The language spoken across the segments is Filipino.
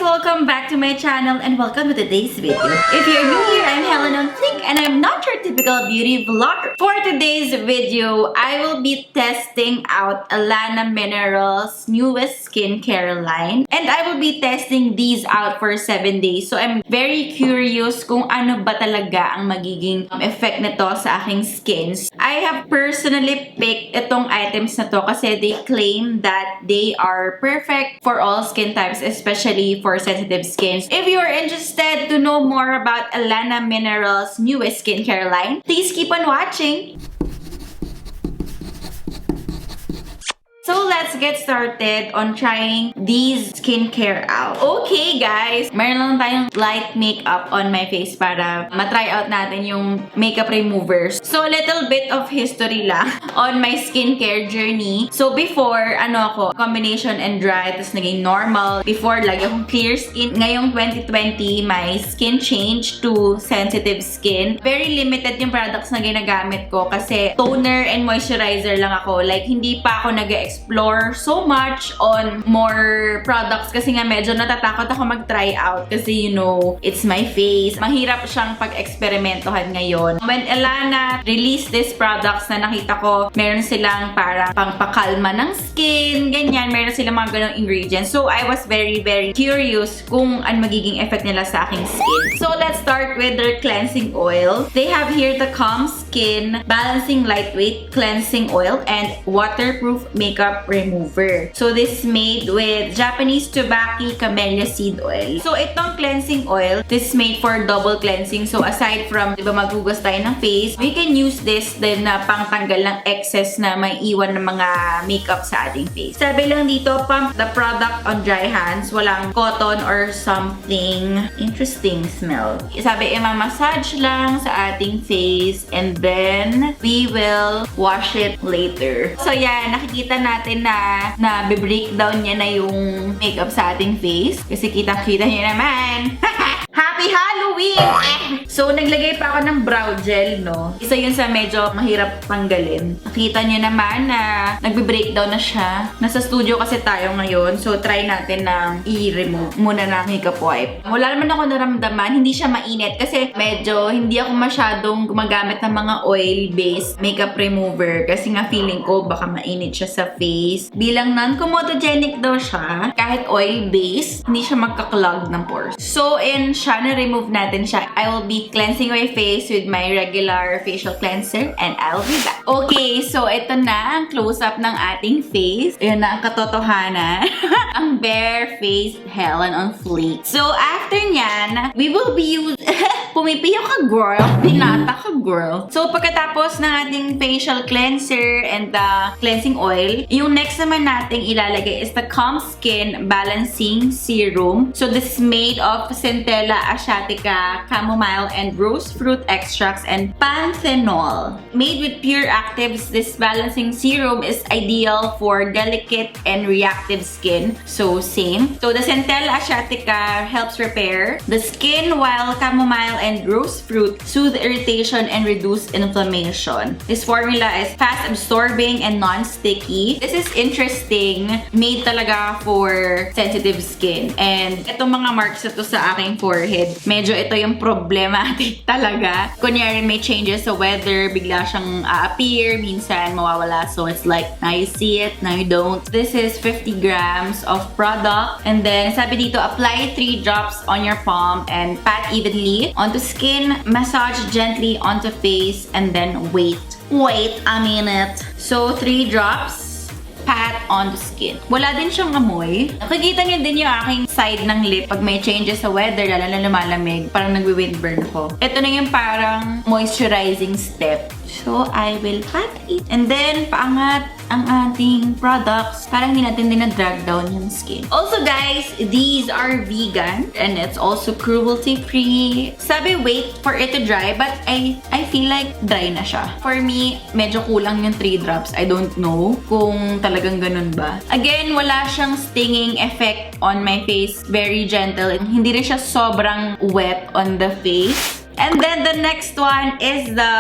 welcome back to my channel and welcome to today's video. If you're new here, I'm HelenOnFleek and I'm not your typical beauty vlogger. For today's video, I will be testing out Ellana Mineral's newest skincare line. And I will be testing these out for 7 days. So I'm very curious kung ano ba talaga ang magiging effect nito sa aking skins. I have personally picked itong items na to kasi they claim that they are perfect for all skin types, especially for sensitive skins. If you are interested to know more about Ellana Mineral's newest skincare line, please keep on watching. So let's get started on trying these skincare out. Okay guys, meron lang tayong light makeup on my face para matry out natin yung makeup removers. So a little bit of history lang on my skincare journey. So before, combination and dry, tapos naging normal. Before, lagi akong clear skin. Ngayong 2020, my skin changed to sensitive skin. Very limited yung products na ginagamit ko kasi toner and moisturizer lang ako. Like, hindi pa ako explore so much on more products kasi nga medyo natatakot ako mag-try out kasi it's my face. Mahirap siyang pag-eksperimentohan ngayon. When Ellana released these products na nakita ko, meron silang parang pangpakalma ng skin, ganyan. Meron silang mga ganong ingredients. So, I was very, very curious kung ano magiging effect nila sa aking skin. So, let's start with their cleansing oil. They have here the Calm Skin Balancing Lightweight Cleansing Oil and Waterproof Makeup Remover. So, this is made with Japanese Tobacco Camellia Seed Oil. So, itong cleansing oil, this is made for double cleansing. So, aside from, maghugas tayo ng face, we can use this din na pangtanggal ng excess na may iwan ng mga makeup sa ating face. Sabi lang dito, pump the product on dry hands. Walang cotton or something. Interesting smell. Sabi, i-massage lang sa ating face and then we will wash it later. So, yan. Nakikita natin na be-breakdown niya na yung makeup sa ating face. Kasi kita-kita niyo naman. Happy Halloween! So, naglagay pa ako ng brow gel, no? Isa yun sa medyo mahirap tanggalin. Nakita niyo naman na nagbe-breakdown na siya. Nasa studio kasi tayo ngayon. So, try natin na i-remove muna ng makeup wipe. Wala naman ako naramdaman. Hindi siya mainit kasi medyo hindi ako masyadong gumagamit ng mga oil-based makeup remover. Kasi nga feeling ko baka mainit siya sa face. Bilang non-comedogenic daw siya, kahit oil-based, hindi siya magka-clog ng pores. So, siya, na-remove natin siya. I will be cleansing my face with my regular facial cleanser and I'll be back. Okay, so ito na ang close-up ng ating face. Ayan na ang katotohanan. Ang bare-faced HelenOnFleek. So, after nyan, we will be using... Pumipiyo ka, girl. Binata ka, girl. So, pagkatapos ng ating facial cleanser and the cleansing oil, yung next naman nating ilalagay is the Calm Skin Balancing Serum. So, this is made of Centella asiatica, chamomile, and rose fruit extracts, and panthenol. Made with pure actives, this balancing serum is ideal for delicate and reactive skin. So, same. So, the Centella asiatica helps repair the skin, while chamomile and rose fruit soothe irritation and reduce inflammation. This formula is fast absorbing and non-sticky. This is interesting. Made talaga for sensitive skin. And itong mga marks na to sa aking forehead, medyo ito yung problematic talaga. Kunyari may changes sa weather, bigla siyang appear, minsan mawawala. So it's like, now you see it, now you don't. This is 50 grams of product. And then, sabi dito, apply 3 drops on your palm and pat evenly onto skin, massage gently onto face, and then wait a minute. So, 3 drops, pat on the skin. Wala din siyang amoy. Nakikita niyo din yung aking side ng lip pag may changes sa weather, lalo na lumalamig. Parang nagwi-windburn ko. Ito na yung parang moisturizing step. So, I will pat it. And then, paangat ang ating products. Parang hindi natin drag down yung skin. Also, guys, these are vegan and it's also cruelty-free. Sabi, wait for it to dry, but I feel like dry na siya. For me, medyo kulang yung 3 drops. I don't know kung talagang ganun ba. Again, wala siyang stinging effect on my face. Very gentle. Hindi rin siya sobrang wet on the face. And then the next one is the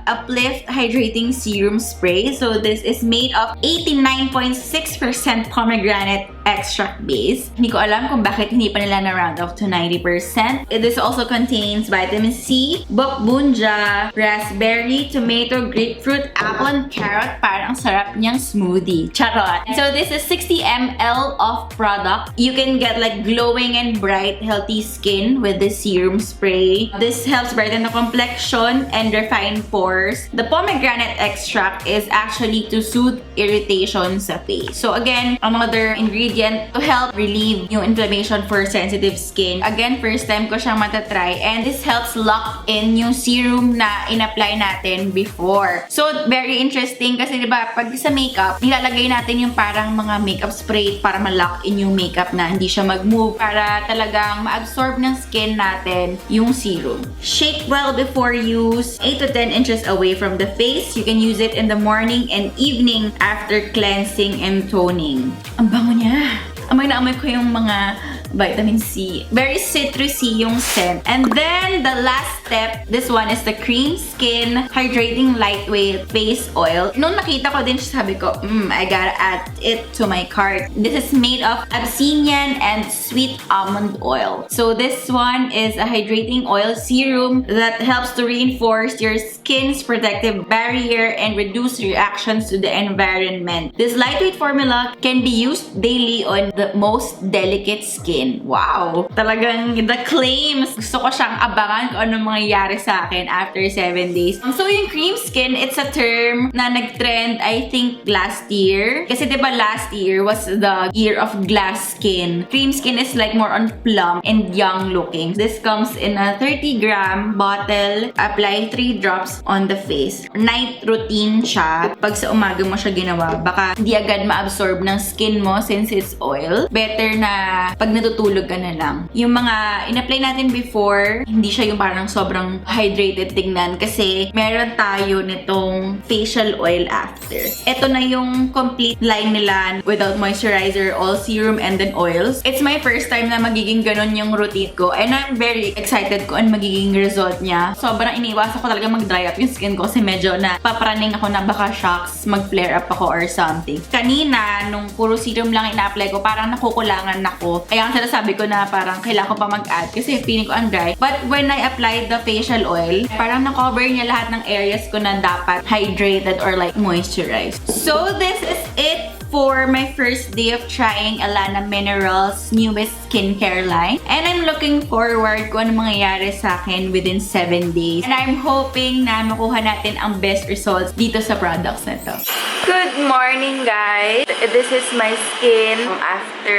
Uplift Hydrating Serum Spray. So this is made of 89.6% pomegranate extract base. Hindi ko alam kung bakit hindi pa nila na-round off to 90%. This also contains vitamin C, bokbunja, raspberry, tomato, grapefruit, apple, and carrot. Parang sarap niyang smoothie. Charot! So this is 60 ml of product. You can get like glowing and bright, healthy skin with this serum spray. This helps brighten the complexion and refine pores. The pomegranate extract is actually to soothe irritation sa face. So again, another ingredient to help relieve yung inflammation for sensitive skin. Again, first time ko siyang matatry, and this helps lock in yung serum na in-apply natin before. So, very interesting kasi diba, pag sa makeup, nilalagay natin yung parang mga makeup spray para ma-lock in yung makeup na hindi siya mag-move, para talagang ma-absorb ng skin natin yung serum. Shake well before use, 8 to 10 inches away from the face. You can use it in the morning and evening after cleansing and toning. Ang bango niya! Amoy na amoy ko yung mga vitamin C. Very citrusy yung scent. And then, the last step, this one is the Cream Skin Hydrating Lightweight Face Oil. Nung nakita ko din siya, sabi ko, I gotta add it to my cart. This is made of Abyssinian and sweet almond oil. So, this one is a hydrating oil serum that helps to reinforce your skin's protective barrier and reduce reactions to the environment. This lightweight formula can be used daily on the most delicate skin. Wow! Talagang the claims. Gusto ko siyang abangan kung anong mangyayari sa akin after 7 days. So, yung cream skin, it's a term na nag-trend, I think, last year. Kasi diba last year was the year of glass skin. Cream skin is like more on plump and young looking. This comes in a 30-gram bottle. Apply 3 drops on the face. Night routine siya. Pag sa umaga mo siya ginawa, baka hindi agad ma-absorb ng skin mo since it's oil. Better na pag natutulog ka na lang. Yung mga in-apply natin before, hindi siya yung parang sobrang hydrated tingnan kasi meron tayo nitong facial oil after. Ito na yung complete line nila without moisturizer, all serum, and then oils. It's my first time na magiging ganun yung routine ko, and I'm very excited kung ano magiging result niya. Sobrang iniiwasan ko talaga mag-dry up yung skin ko kasi medyo na paparaning ako na baka shocks, mag-flare up ako or something. Kanina, nung puro serum lang ina-apply ko, parang nakukulangan ako. Kaya ang sabi ko na parang kailangan ko pa mag-add kasi feeling ko ang dry. But when I applied the facial oil, parang na-cover niya lahat ng areas ko na dapat hydrated or like moisturized. So this is it for my first day of trying Ellana Mineral's newest skincare line. And I'm looking forward kung ano mangyayari sa akin within 7 days. And I'm hoping na makuha natin ang best results dito sa products na to. Good morning, guys! This is my skin after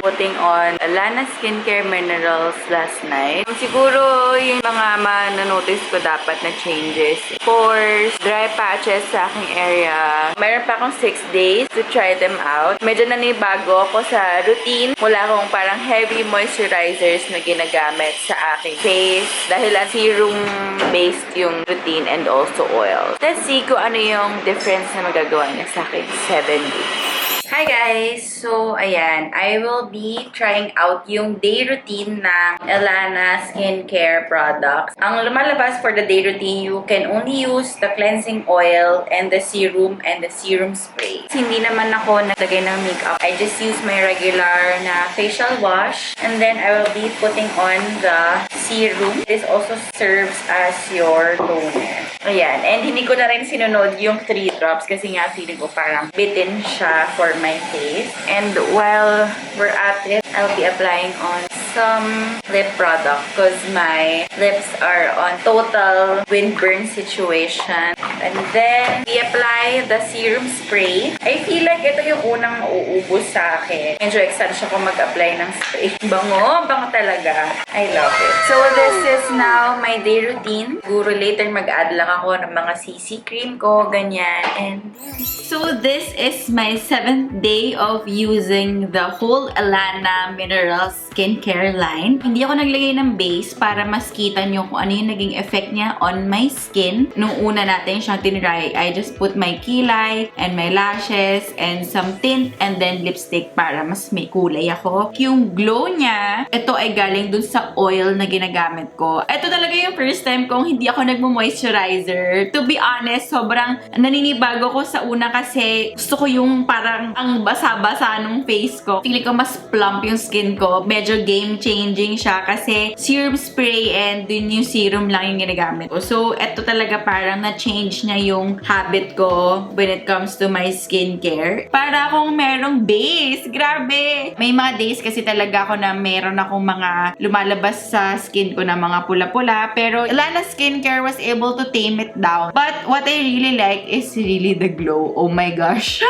putting on Ellana Skincare Minerals last night. Siguro yung mga ma-notice ko dapat na changes. Pores, dry patches sa aking area. Meron pa akong 6 days to try them out. Medyo nanibago ako sa routine. Wala akong parang heavy moisturizers na ginagamit sa aking face dahil serum-based yung routine and also oil. Let's see kung ano yung difference na magagawa niya sa akin 7 days. Hi guys! So, ayan. I will be trying out yung day routine ng Ellana Skincare products. Ang lumalabas for the day routine, you can only use the cleansing oil and the serum spray. Hindi naman ako naglagay ng makeup. I just use my regular na facial wash. And then, I will be putting on the serum. This also serves as your toner. Ayan. And hindi ko na rin sinunod yung 3 drops kasi nga feeling ko parang bitin siya for my face. And while we're at it, I'll be applying on some lip product because my lips are on total windburn situation. And then, i-apply the serum spray. I feel like ito yung unang mauubos sa akin. Medyo excited siya kung mag-apply ng spray. Bango talaga. I love it. So, this is now my day routine. Siguro later mag-add lang ako ng mga CC cream ko, ganyan. And so, this is my 7th day of using the whole Ellana Mineral Skincare skincare line. Hindi ako naglagay ng base para mas kita nyo kung ano yung naging effect niya on my skin. Nung una natin siyang tinry, I just put my kilay and my lashes and some tint and then lipstick para mas may kulay ako. Yung glow niya, ito ay galing dun sa oil na ginagamit ko. Ito talaga yung first time kong hindi ako nagmo-moisturizer. To be honest, sobrang naninibago ko sa una kasi gusto ko yung parang ang basa-basa nung face ko. Feeling ko mas plump yung skin ko. Medyo game-changing siya kasi serum spray and dun yung serum lang yung ginagamit ko. So, eto talaga parang na-change niya yung habit ko when it comes to my skincare. Para akong merong base. Grabe! May mga days kasi talaga ako na meron akong mga lumalabas sa skin ko na mga pula-pula. Pero Ellana Skincare was able to tame it down. But what I really like is really the glow. Oh my gosh!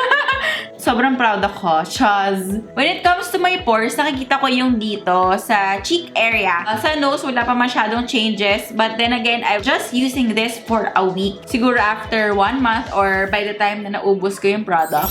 Sobrang proud ako. Chaz. When it comes to my pores, nakikita ko yung dito sa cheek area. Sa nose, wala pa masyadong changes. But then again, I'm just using this for a week. Siguro after 1 month or by the time na naubos ko yung product.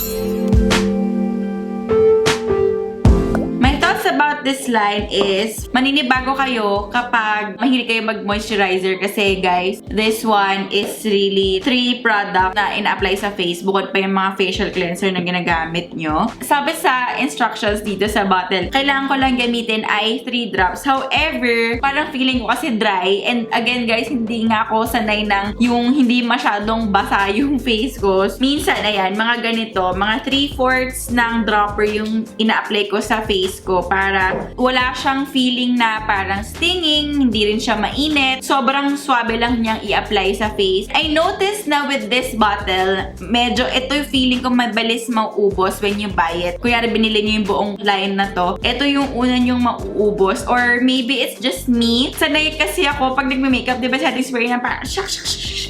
About this line is maninibago kayo kapag mahilig kayo mag-moisturizer kasi guys, this one is really 3 product na ina-apply sa face bukod pa yung mga facial cleanser na ginagamit nyo. Sabi sa instructions dito sa bottle, kailangan ko lang gamitin ay 3 drops. However, parang feeling ko kasi dry and again guys, hindi nga ako sanay ng yung hindi masyadong basa yung face ko. Minsan, ayan, mga ganito, mga 3/4 ng dropper yung ina-apply ko sa face ko para wala siyang feeling na parang stinging, hindi rin siya mainit. Sobrang swabe lang niyang i-apply sa face. I noticed na with this bottle, medyo ito yung feeling ko mabilis mauubos when you buy it. Kunyari binili niyo yung buong line na to, ito yung una niyong mauubos. Or maybe it's just me. Sanay kasi ako pag nagme-makeup, di ba setting spray na parang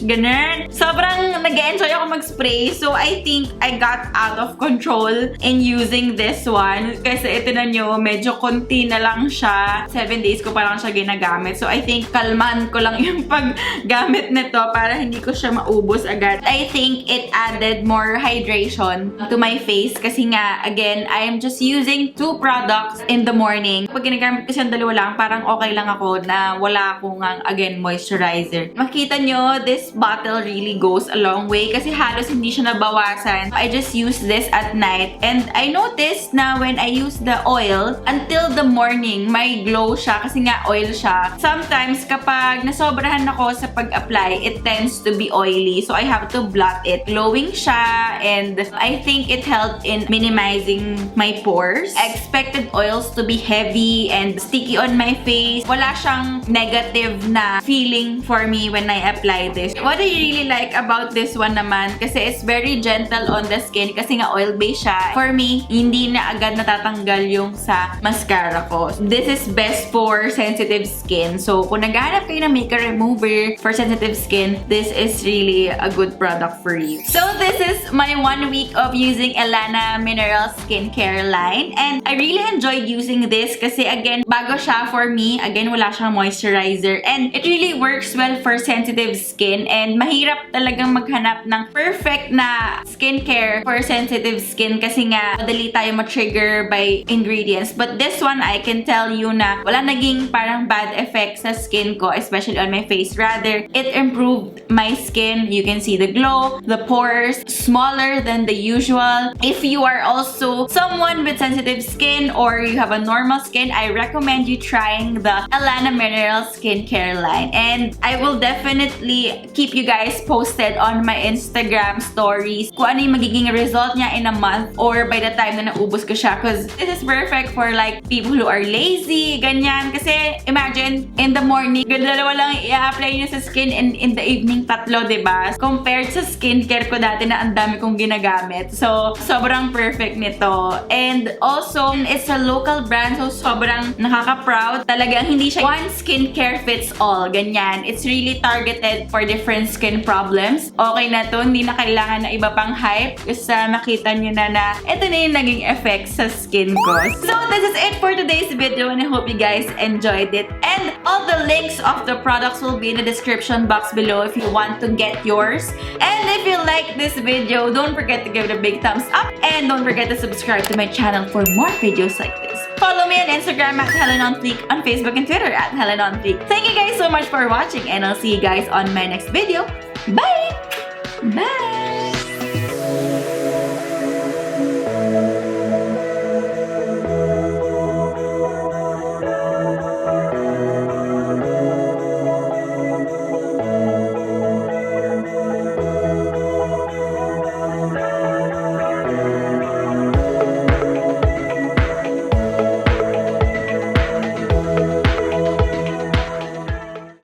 ganun. Sobrang nag-enjoy ako mag-spray. So I think I got out of control in using this one. Kasi ito na nyo, medyo konti na lang siya. 7 days ko pa lang siya ginagamit. So, I think kalman ko lang yung paggamit nito para hindi ko siya maubos agad. I think it added more hydration to my face kasi nga, again, I am just using 2 products in the morning. Pag ginagamit ko siyang dalawa lang, parang okay lang ako na wala akong, again, moisturizer. Makita nyo, this bottle really goes a long way kasi halos hindi siya nabawasan. I just use this at night and I noticed na when I use the oil, until the morning, may glow siya kasi nga oil siya. Sometimes, kapag nasobrahan ako sa pag-apply, it tends to be oily. So, I have to blot it. Glowing siya and I think it helped in minimizing my pores. I expected oils to be heavy and sticky on my face. Wala siyang negative na feeling for me when I apply this. What I really like about this one naman, kasi it's very gentle on the skin kasi nga oil-based siya. For me, hindi na agad natatanggal yung sa mascara ko. This is best for sensitive skin. So, kung naghahanap kayo ng makeup remover for sensitive skin, this is really a good product for you. So, this is my 1 week of using Ellana Mineral Skincare line. And I really enjoyed using this kasi again, bago siya for me. Again, wala siyang moisturizer. And it really works well for sensitive skin. And mahirap talagang maghanap ng perfect na skincare for sensitive skin kasi nga, madali tayo ma-trigger by ingredients. But this one, I can tell you na wala naging parang bad effect sa skin ko, especially on my face. Rather, it improved my skin. You can see the glow, the pores, smaller than the usual. If you are also someone with sensitive skin or you have a normal skin, I recommend you trying the Ellana Mineral Skincare line. And I will definitely keep you guys posted on my Instagram stories kung ano yung magiging result niya in a month or by the time na naubos ko siya. Because this is perfect for like people who are lazy, ganyan. Kasi imagine, in the morning, dalawa lang i-apply nyo sa skin and in the evening, 3, diba? Compared sa skincare ko dati na ang dami kong ginagamit. So, sobrang perfect nito. And also, it's a local brand, so sobrang nakaka-proud. Talagang hindi siya one skincare fits all, ganyan. It's really targeted for different skin problems. Okay na to, hindi na kailangan na iba pang hype. Kasi makita nyo na ito na yung naging effect sa skin ko. So, this is it for today's video and I hope you guys enjoyed it. And all the links of the products will be in the description box below if you want to get yours. And if you like this video, don't forget to give it a big thumbs up and don't forget to subscribe to my channel for more videos like this. follow me on Instagram at HelenOnFleek, on Facebook and Twitter at HelenOnFleek. Thank you guys so much for watching, and I'll see you guys on my next video. Bye! Bye!